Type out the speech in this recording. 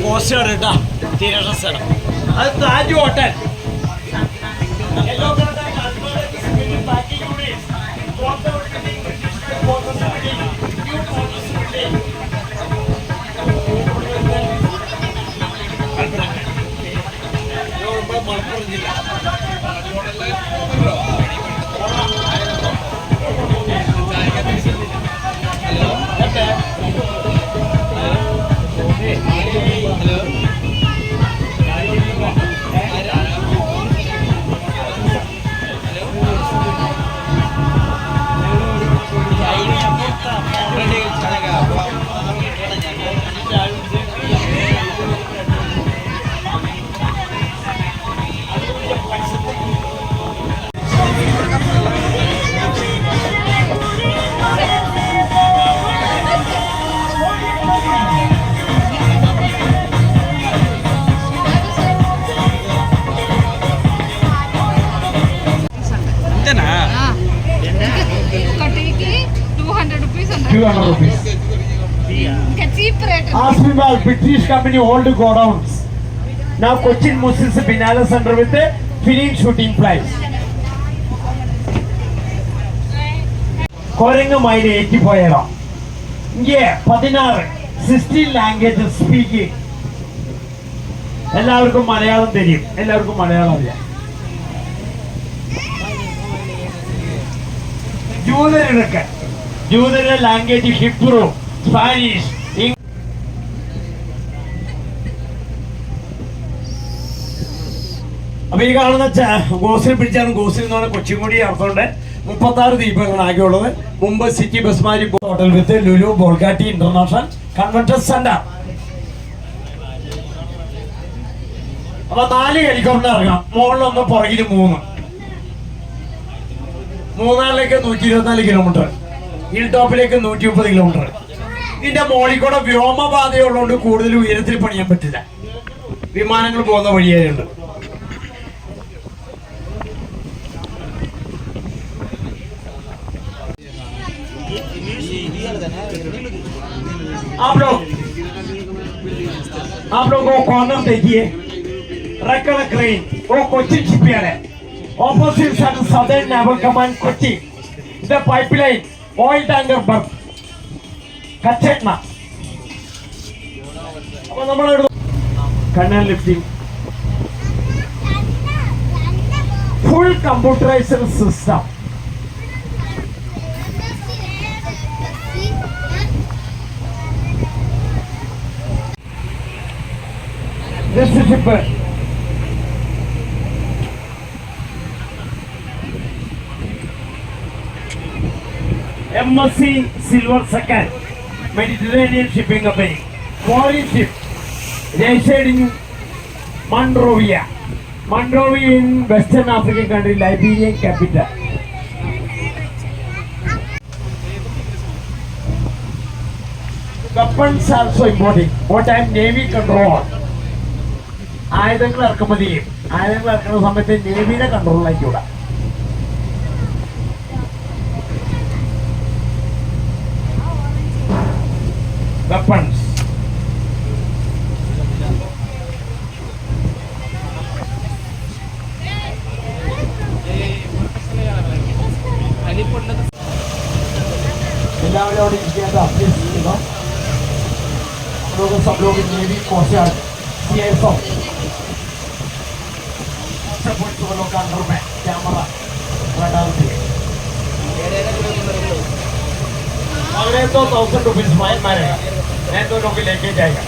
Coast guard കേട്ടോ, തീരെ സ്ഥലം. അത് താജ് ഹോട്ടൽ. മലപ്പുറം ജില്ല. Aspenwall British Company old godowns. Now Cochin Muslims Binala Center with a film shooting place. Korenga Mile 84. Yeah, 16 languages speaking. എല്ലാവർക്കും മലയാളം തരും, എല്ലാവർക്കും മലയാളം അറിയാം. ജൂതരുടെ ലാംഗ്വേജ് ഹിബ്രു, സ്പാനിഷ്. അപ്പൊ ഈ കാണുന്ന ഗോസിൽ പിടിച്ചാണ്. ഗോസിൽ എന്ന് പറഞ്ഞാൽ കൊച്ചിൻകുടി അർത്ഥമുണ്ട്. 36 ദ്വീപങ്ങളാണ് ആകെയുള്ളത്. മുംബൈ സിറ്റി ബസ്മാരി hotel with Lulu Bolgatty international convention centre. അപ്പൊ 4 ഹെലികോപ്റ്റർ ഇറങ്ങാം. മുകളിലൊന്ന്, പുറകിൽ 3. മൂന്നാറിലേക്ക് 124 കിലോമീറ്റർ, ഹിൽ ടോപ്പിലേക്ക് 130 കിലോമീറ്റർ. ഇതിന്റെ മോളിൽ കൂടെ വ്യോമപാതയുള്ളതുകൊണ്ട് കൂടുതൽ ഉയരത്തിൽ പണിയാൻ പറ്റില്ല. വിമാനങ്ങൾ പോകുന്ന വഴിയായുണ്ട്. आप लोग वो कॉर्नर देखिए, रकल क्रेन, वो कोचिन शिपयार्ड है. Opposite side Southern Naval Command Kochi. The pipeline, oil tanker berth, Kachetna. Canal lifting. Full computerized system. This is ship. MSC Silver Second Mediterranean Shipping Company. Foreign ship registered in Monrovia in Western African country, Liberian capital. Weapons also importing. What time Navy control. ആയുധങ്ങൾ ഇറക്കുമതി ചെയ്യും. ആയുധങ്ങൾ ഇറക്കുന്ന സമയത്ത് നേവിയുടെ കൺട്രോളിലായിക്കൂടാ. Weapons. എല്ലാവരും അവിടെ ഇരിക്കേണ്ട അഭ്യസ് ചെയ്യുക. सब लोग navy coast guard CISO support वालों का अंदर में कैमरा रडार भी अगले तो 1000 रुपीज फाइन मारेगा, मैं दोनों को लेके जाएगा.